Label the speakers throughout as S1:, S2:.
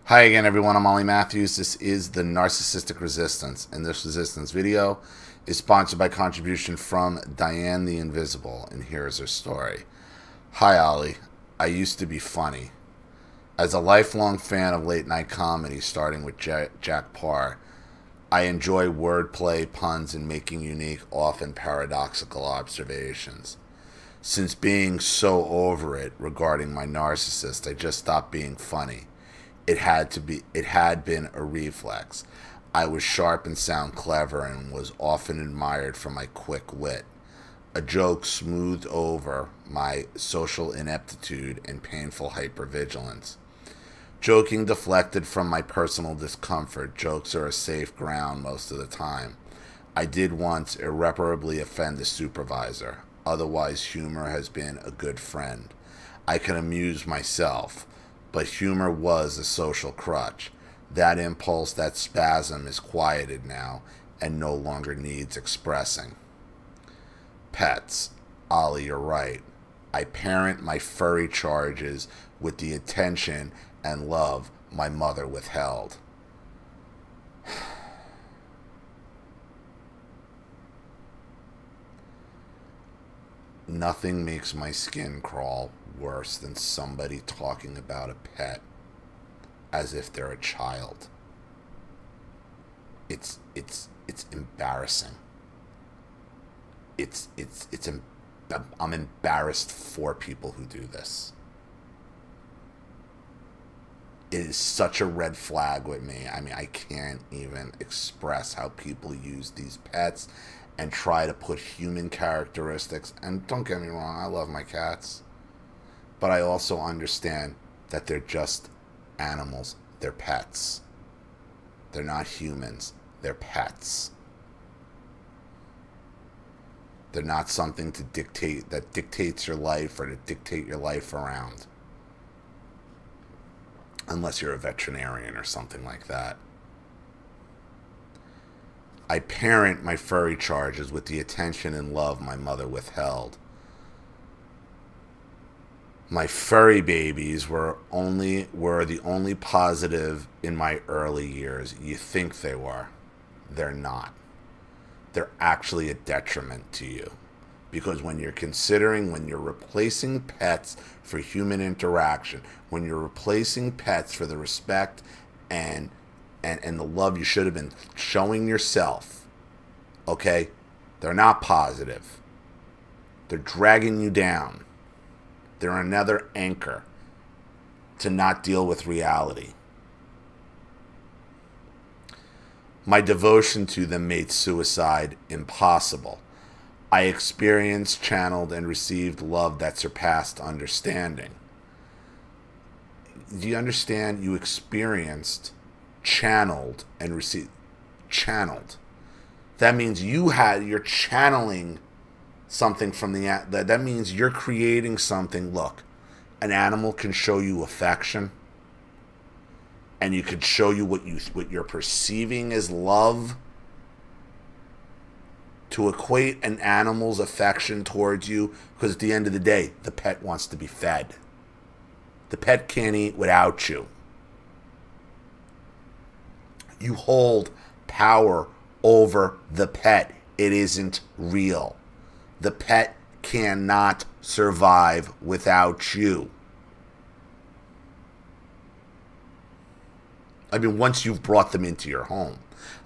S1: Hi again, everyone. I'm Ollie Matthews. This is the Narcissistic Resistance, and this resistance video is sponsored by contribution from Diane the Invisible, and here's her story. Hi, Ollie. I used to be funny. As a lifelong fan of late-night comedy, starting with Jack Parr, I enjoy wordplay, puns, and making unique, often paradoxical observations. Since being so over it regarding my narcissist, I just stopped being funny. It had been a reflex. I was sharp and sound clever and was often admired for my quick wit. A joke smoothed over my social ineptitude and painful hypervigilance. Joking deflected from my personal discomfort. Jokes are a safe ground most of the time. I did once irreparably offend a supervisor. Otherwise, humor has been a good friend. I can amuse myself. But humor was a social crutch. That impulse, that spasm is quieted now and no longer needs expressing. Pets. Ollie, you're right. I parent my furry charges with the attention and love my mother withheld. Nothing makes my skin crawl worse than somebody talking about a pet as if they're a child. It's embarrassing. I'm embarrassed for people who do this. It is such a red flag with me. I mean, I can't even express how people use these pets and try to put human characteristics. And don't get me wrong, I love my cats. But I also understand that they're just animals. They're pets. They're not humans. They're pets. They're not something to dictate, that dictates your life or to dictate your life around. Unless you're a veterinarian or something like that. I parent my furry charges with the attention and love my mother withheld. My furry babies were the only positive in my early years. You think they were. They're not. They're actually a detriment to you. Because when you're replacing pets for human interaction, when you're replacing pets for the respect and the love you should have been showing yourself, okay, they're not positive. They're dragging you down. They're another anchor to not deal with reality. My devotion to them made suicide impossible. I experienced, channeled, and received love that surpassed understanding. Do you understand? You experienced, channeled, and received. Channeled. That means you're channeling something from that means you're creating something. Look, an animal can show you affection, and you could show you what you're perceiving as love. To equate an animal's affection towards you, because at the end of the day, the pet wants to be fed. The pet can't eat without you. You hold power over the pet. It isn't real. The pet cannot survive without you. I mean, once you've brought them into your home.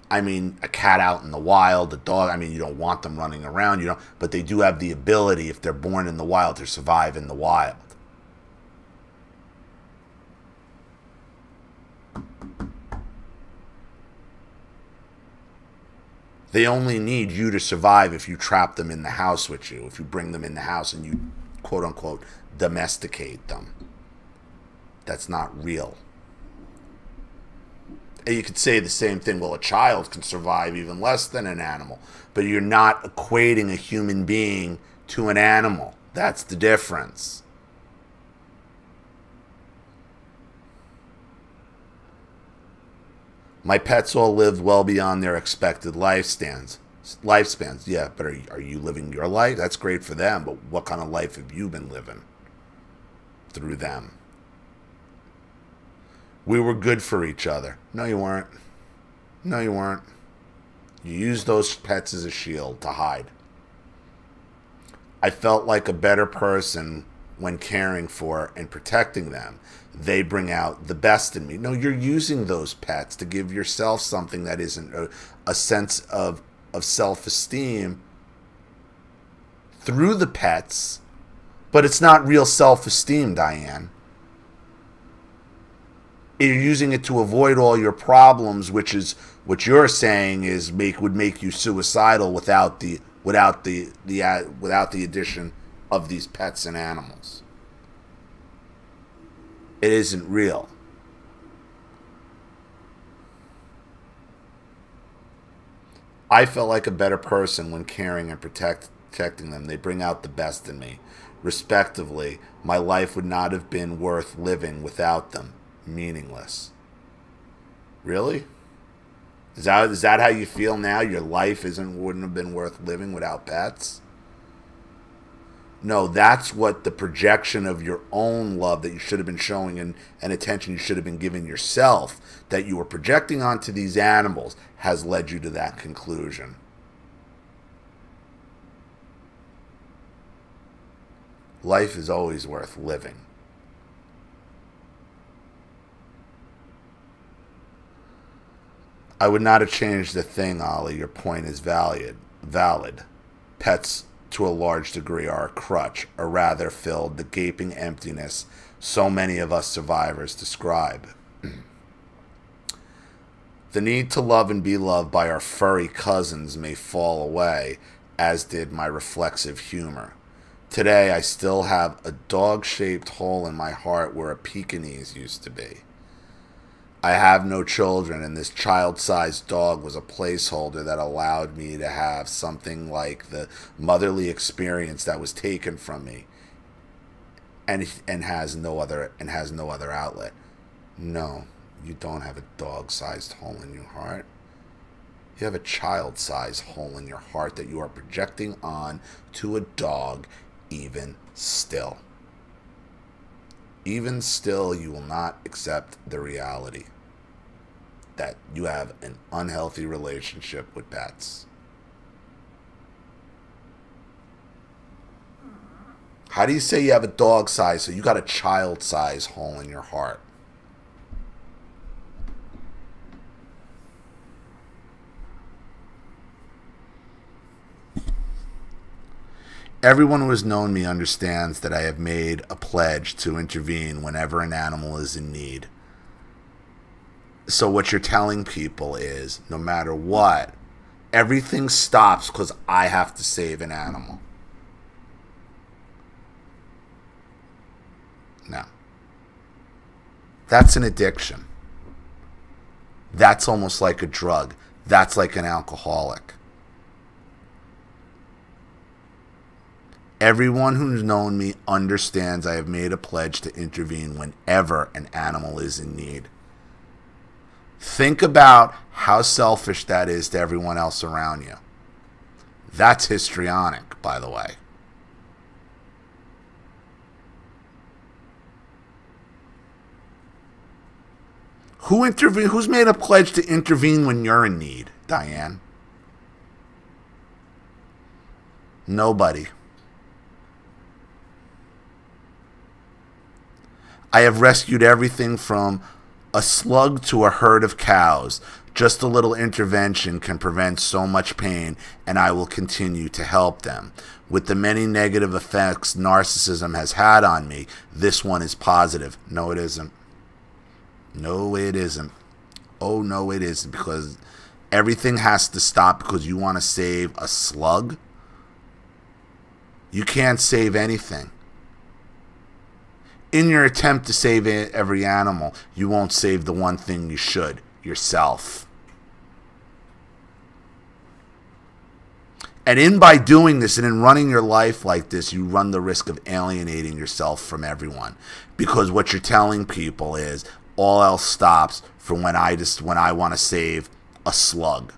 S1: I mean, a cat out in the wild, a dog, I mean, you don't want them running around, but they do have the ability, if they're born in the wild, to survive in the wild. They only need you to survive if you trap them in the house with you, if you bring them in the house and you, quote unquote, domesticate them. That's not real. And you could say the same thing, well, a child can survive even less than an animal, but you're not equating a human being to an animal. That's the difference. My pets all lived well beyond their expected lifespans. Yeah, but are you living your life? That's great for them, but what kind of life have you been living through them? We were good for each other. No, you weren't. No, you weren't. You used those pets as a shield to hide. I felt like a better person when caring for and protecting them. They bring out the best in me. No, you're using those pets to give yourself something that isn't a sense of self-esteem through the pets, but it's not real self-esteem, Diane. You're using it to avoid all your problems, which is what you're saying is would make you suicidal without the addition of these pets and animals. It isn't real. I felt like a better person when caring and protecting them. They bring out the best in me. Respectively, my life would not have been worth living without them. Meaningless. Really? Is that how you feel now? Your life wouldn't have been worth living without pets? No, that's what the projection of your own love that you should have been showing and attention you should have been giving yourself that you were projecting onto these animals has led you to that conclusion. Life is always worth living. I would not have changed a thing, Ollie. Your point is valid. Pets, to a large degree, are a crutch, or rather filled the gaping emptiness so many of us survivors describe. The need to love and be loved by our furry cousins may fall away, as did my reflexive humor. Today, I still have a dog-shaped hole in my heart where a Pekingese used to be. I have no children, and this child-sized dog was a placeholder that allowed me to have something like the motherly experience that was taken from me, and has no other outlet. No, you don't have a dog-sized hole in your heart. You have a child-sized hole in your heart that you are projecting on to a dog. Even still. Even still, you will not accept the reality that you have an unhealthy relationship with pets. How do you say you have a dog size so you got a child size hole in your heart? Everyone who has known me understands that I have made a pledge to intervene whenever an animal is in need. So what you're telling people is, no matter what, everything stops because I have to save an animal. No. That's an addiction. That's almost like a drug. That's like an alcoholic. Everyone who's known me understands I have made a pledge to intervene whenever an animal is in need. Think about how selfish that is to everyone else around you. That's histrionic, by the way. Who's made a pledge to intervene when you're in need, Diane? Nobody. I have rescued everything from a slug to a herd of cows. Just a little intervention can prevent so much pain, and I will continue to help them. With the many negative effects narcissism has had on me, this one is positive. No, it isn't. No, it isn't. Oh, no, it isn't. Because everything has to stop because you want to save a slug. You can't save anything. In your attempt to save every animal, you won't save the one thing you should, yourself. And by doing this and in running your life like this, you run the risk of alienating yourself from everyone. Because what you're telling people is, all else stops from when I want to save a slug.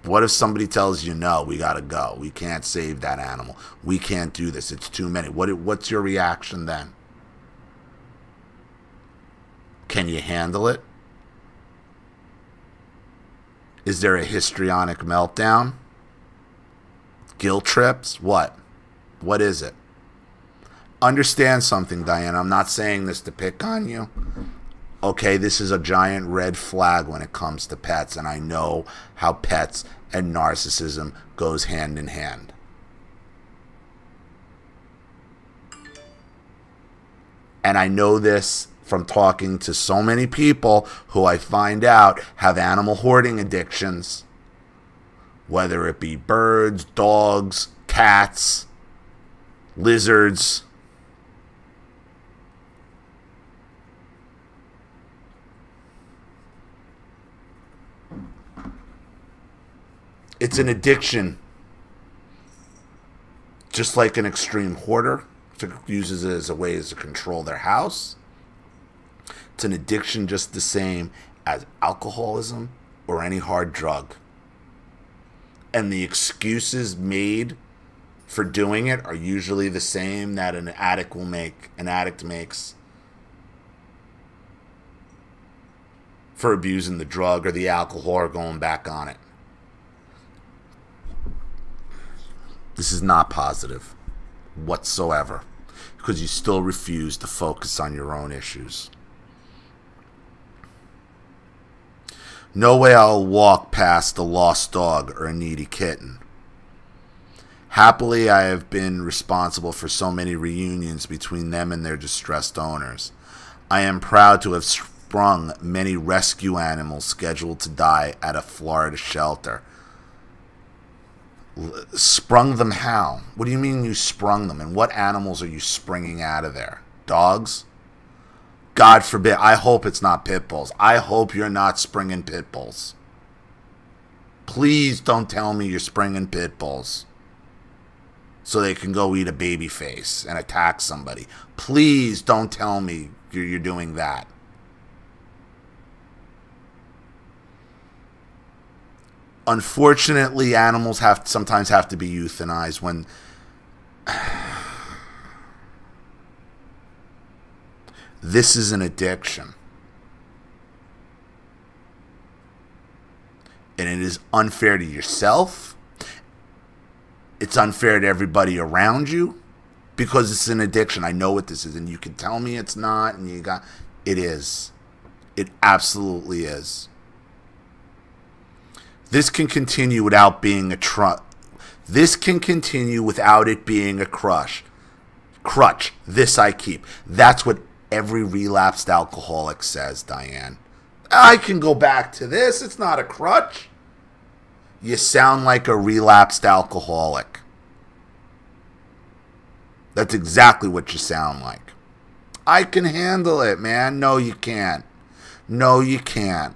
S1: What if somebody tells you, no, we got to go. We can't save that animal. We can't do this. It's too many. What's your reaction then? Can you handle it? Is there a histrionic meltdown? Guilt trips? What? What is it? Understand something, Diane. I'm not saying this to pick on you. Okay, this is a giant red flag when it comes to pets, and I know how pets and narcissism goes hand in hand. And I know this from talking to so many people who I find out have animal hoarding addictions, whether it be birds, dogs, cats, lizards. It's an addiction, just like an extreme hoarder uses it as a way to control their house. It's an addiction just the same as alcoholism or any hard drug. And the excuses made for doing it are usually the same that an addict makes for abusing the drug or the alcohol or going back on it. This is not positive whatsoever, because you still refuse to focus on your own issues. No way I'll walk past a lost dog or a needy kitten. Happily, I have been responsible for so many reunions between them and their distressed owners. I am proud to have sprung many rescue animals scheduled to die at a Florida shelter. Sprung them how? What do you mean you sprung them? And what animals are you springing out of there? Dogs? God forbid. I hope it's not pit bulls. I hope you're not springing pit bulls. Please don't tell me you're springing pit bulls so they can go eat a baby face and attack somebody. Please don't tell me you're doing that. Unfortunately, animals sometimes have to be euthanized when this is an addiction. And it is unfair to yourself. It's unfair to everybody around you because it's an addiction. I know what this is, and you can tell me it's not, and it is. It absolutely is. This can continue without being This can continue without it being a crutch. This I keep. That's what every relapsed alcoholic says, Diane. I can go back to this. It's not a crutch. You sound like a relapsed alcoholic. That's exactly what you sound like. I can handle it, man. No, you can't. No, you can't.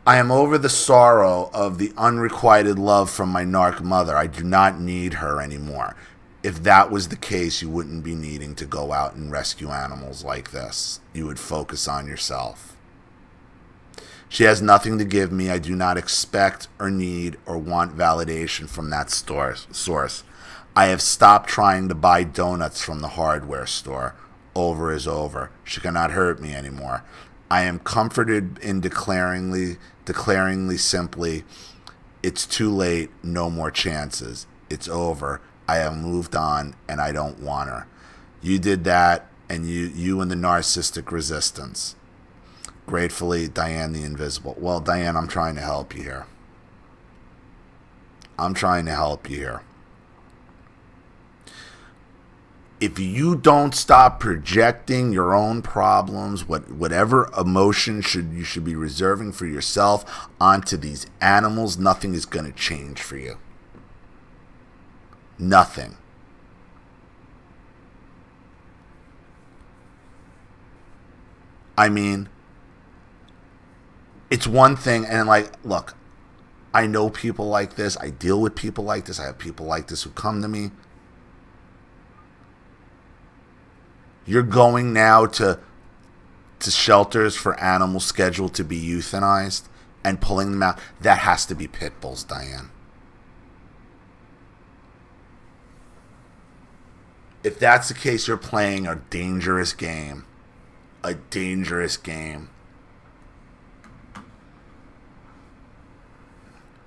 S1: I am over the sorrow of the unrequited love from my narc mother. I do not need her anymore. If that was the case, you wouldn't be needing to go out and rescue animals like this. You would focus on yourself. She has nothing to give me. I do not expect or need or want validation from that source. I have stopped trying to buy donuts from the hardware store. Over is over. She cannot hurt me anymore. I am comforted in declaringly simply, it's too late, no more chances. It's over. I have moved on, and I don't want her. You did that, and you and the narcissistic resistance. Gratefully, Diane the Invisible. Well, Diane, I'm trying to help you here. I'm trying to help you here. If you don't stop projecting your own problems, whatever emotion you should be reserving for yourself onto these animals, nothing is going to change for you. Nothing. I mean, it's one thing, and like, look, I know people like this. I deal with people like this. I have people like this who come to me. You're going now to shelters for animals scheduled to be euthanized and pulling them out. That has to be pit bulls, Diane. If that's the case, you're playing a dangerous game. a dangerous game.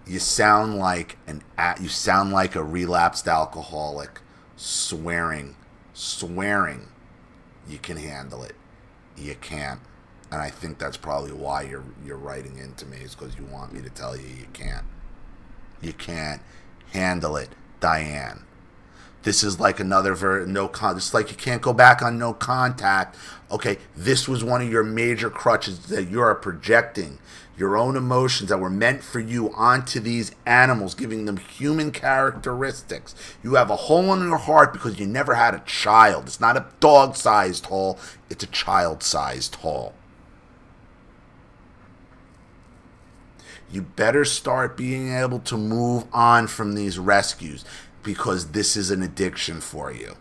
S1: You sound like a relapsed alcoholic, swearing you can handle it. You can't. And I think that's probably why you're writing into me, is because you want me to tell you you can't. You can't handle it, Diane. This is like another it's like you can't go back on no contact. Okay, this was one of your major crutches, that you are projecting your own emotions that were meant for you onto these animals, giving them human characteristics. You have a hole in your heart because you never had a child. It's not a dog-sized hole, it's a child-sized hole. You better start being able to move on from these rescues, because this is an addiction for you.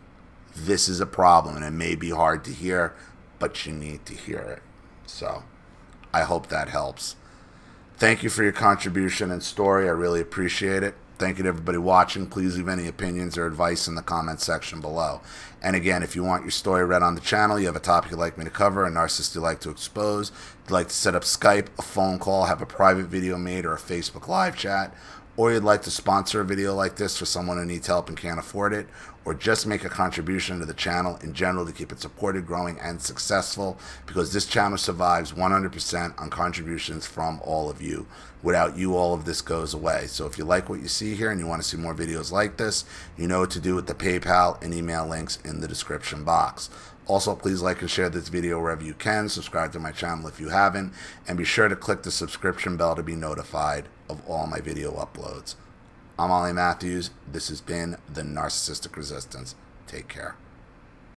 S1: This is a problem, and it may be hard to hear, but you need to hear it. So I hope that helps. Thank you for your contribution and story. I really appreciate it. Thank you to everybody watching. Please leave any opinions or advice in the comment section below. And again, if you want your story read on the channel, you have a topic you'd like me to cover, a narcissist you'd like to expose, you'd like to set up Skype, a phone call, have a private video made, or a Facebook live chat, or you'd like to sponsor a video like this for someone who needs help and can't afford it, or just make a contribution to the channel in general to keep it supported, growing, and successful, because this channel survives 100% on contributions from all of you. Without you, all of this goes away. So if you like what you see here and you want to see more videos like this, you know what to do with the PayPal and email links in the description box. Also, please like and share this video wherever you can. Subscribe to my channel if you haven't, and be sure to click the subscription bell to be notified of all my video uploads. I'm Ollie Matthews. This has been The Narcissistic Resistance. Take care.